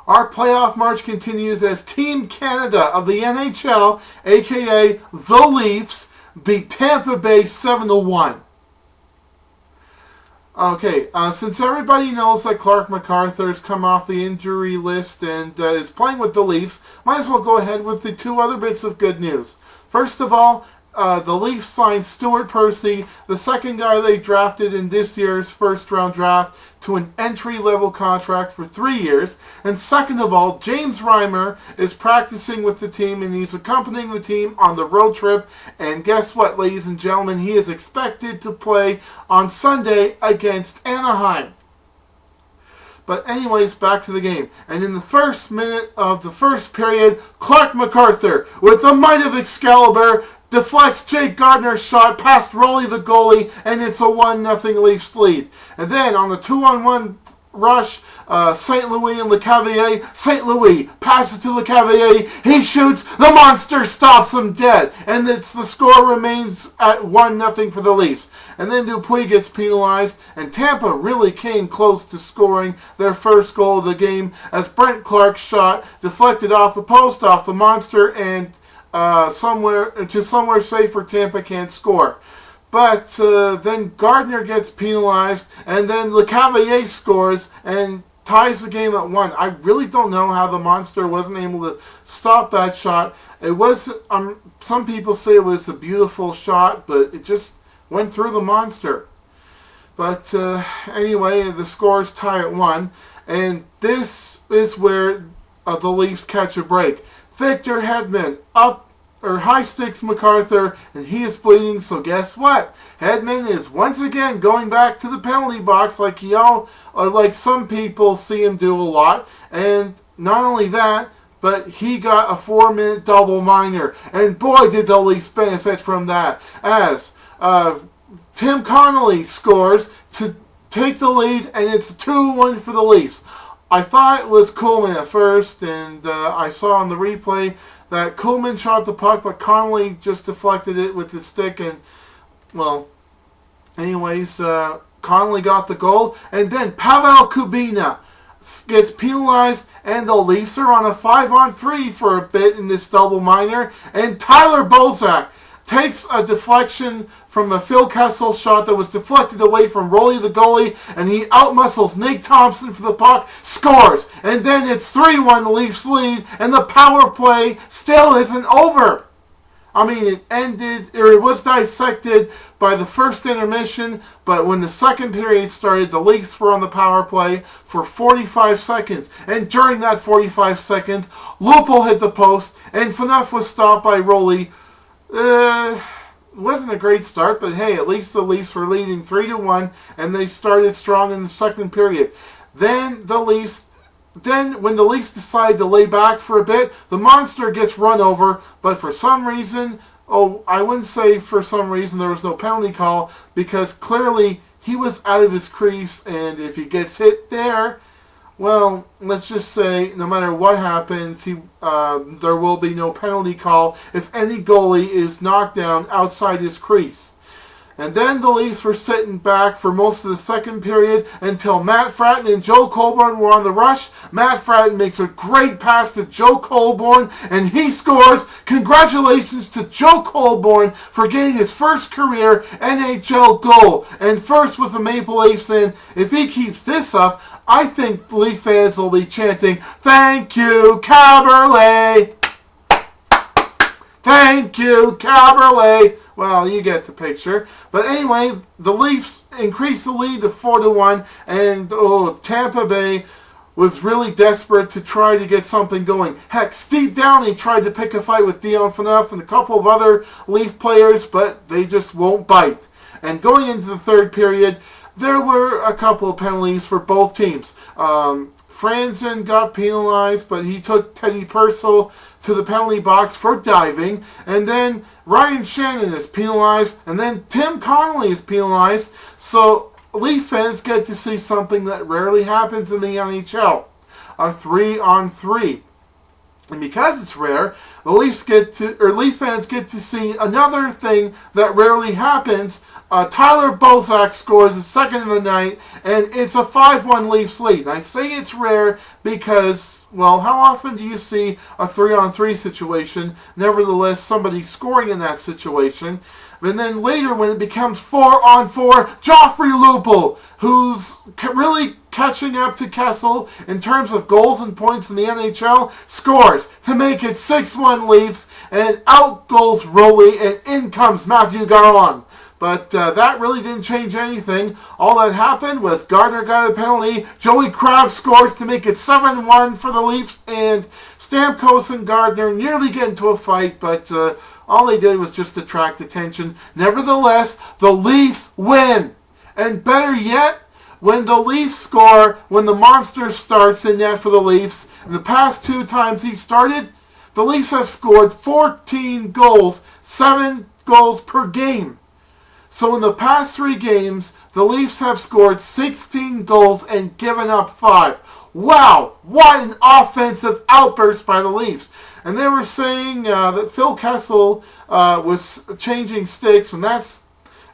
Our playoff march continues as Team Canada of the NHL, aka the Leafs, beat Tampa Bay 7-1. Okay, since everybody knows that Clark MacArthur's come off the injury list and is playing with the Leafs, might as well go ahead with the two other bits of good news. First of all, the Leafs signed Stuart Percy, the second guy they drafted in this year's first-round draft, to an entry-level contract for 3 years. And second of all, James Reimer is practicing with the team, and he's accompanying the team on the road trip. And guess what, ladies and gentlemen? He is expected to play on Sunday against Anaheim. But anyways, back to the game. And in the first minute of the first period, Clark MacArthur, with the might of Excalibur, deflects Jake Gardner's shot past Rolly the goalie, and it's a 1-0 Leafs lead. And then on the 2-on-1 rush, St. Louis and LeCavalier. St. Louis passes to LeCavalier. He shoots. The monster stops him dead. And the score remains at 1-0 for the Leafs. And then Dupuis gets penalized. And Tampa really came close to scoring their first goal of the game as Brent Clark's shot deflected off the post, off the monster, and somewhere safe where Tampa can't score. But then Gardner gets penalized, and then LeCavalier scores and ties the game at 1. I really don't know how the monster wasn't able to stop that shot. It was, some people say it was a beautiful shot, but it just went through the monster. But anyway, the scores tie at 1, and this is where the Leafs catch a break. Victor Hedman high sticks MacArthur, and he is bleeding. So guess what? Hedman is once again going back to the penalty box, like some people see him do a lot. And not only that, but he got a 4-minute double minor, and boy did the Leafs benefit from that. As Tim Connolly scores to take the lead, and it's 2-1 for the Leafs. I thought it was Coleman at first, and I saw on the replay that Coleman shot the puck, but Connolly just deflected it with his stick, and, well, anyways, Connolly got the goal, and then Pavel Kubina gets penalized, and the Leafs are on a 5-on-3 for a bit in this double minor, and Tyler Bozak takes a deflection from a Phil Kessel shot that was deflected away from Rolly the goalie, and he outmuscles Nate Thompson for the puck, scores, and then it's 3-1 Leafs lead, and the power play still isn't over. I mean, it was dissected by the first intermission, but when the second period started, the Leafs were on the power play for 45 seconds, and during that 45 seconds, Lupul hit the post, and Phaneuf was stopped by Rolly. Wasn't a great start, but hey, at least the Leafs were leading 3-1, and they started strong in the second period. Then when the Leafs decide to lay back for a bit, the monster gets run over, but for some reason, I wouldn't say for some reason, there was no penalty call, because clearly he was out of his crease, and if he gets hit there, well, let's just say, no matter what happens, there will be no penalty call if any goalie is knocked down outside his crease. And then the Leafs were sitting back for most of the second period until Matt Fratton and Joe Colborne were on the rush. Matt Fratton makes a great pass to Joe Colborne, and he scores. Congratulations to Joe Colborne for getting his first career NHL goal, and first with the Maple Leafs. And if he keeps this up, I think Leaf fans will be chanting, "Thank you, Caberlet! Thank you, Caberlet!" Well, you get the picture. But anyway, the Leafs increased the lead to 4-1, and Tampa Bay was really desperate to try to get something going. Heck, Steve Downey tried to pick a fight with Dion Phaneuf and a couple of other Leaf players, but they just won't bite. And going into the third period, there were a couple of penalties for both teams. Franzen got penalized, but he took Teddy Purcell to the penalty box for diving. And then Ryan Shannon is penalized, and then Tim Connolly is penalized. So Leaf fans get to see something that rarely happens in the NHL. A 3-on-3. And because it's rare, the Leaf fans get to see another thing that rarely happens. Tyler Bozak scores his second of the night, and it's a 5-1 Leafs lead. And I say it's rare because, well, how often do you see a 3-on-3 situation? Nevertheless, somebody scoring in that situation. And then later, when it becomes 4-on-4, Joffrey Lupul, who's really catching up to Kessel in terms of goals and points in the NHL, scores to make it 6-1 Leafs, and out goals Rowley, and in comes Matthew Garon. But that really didn't change anything. All that happened was Gardner got a penalty, Joey Crabbe scores to make it 7-1 for the Leafs, and Stamkos and Gardner nearly get into a fight, but all they did was just attract attention. Nevertheless, the Leafs win. And better yet, when the Leafs score, when the monster starts in net for the Leafs, and the past 2 times he started, the Leafs have scored 14 goals, 7 goals per game. So in the past 3 games, the Leafs have scored 16 goals and given up 5. Wow, what an offensive outburst by the Leafs. And they were saying that Phil Kessel was changing sticks, and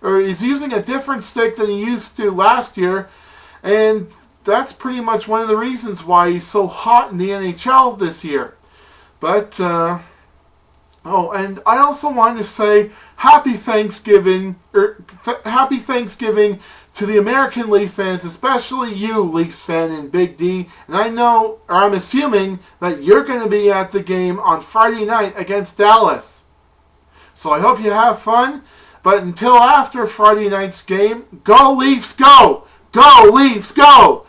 he's using a different stick than he used to last year. And that's pretty much one of the reasons why he's so hot in the NHL this year. But, and I also wanted to say happy Thanksgiving to the American Leaf fans, especially you, Leafs fan in Big D. And I'm assuming that you're going to be at the game on Friday night against Dallas. So I hope you have fun. But until after Friday night's game, go Leafs, go! Go Leafs, go!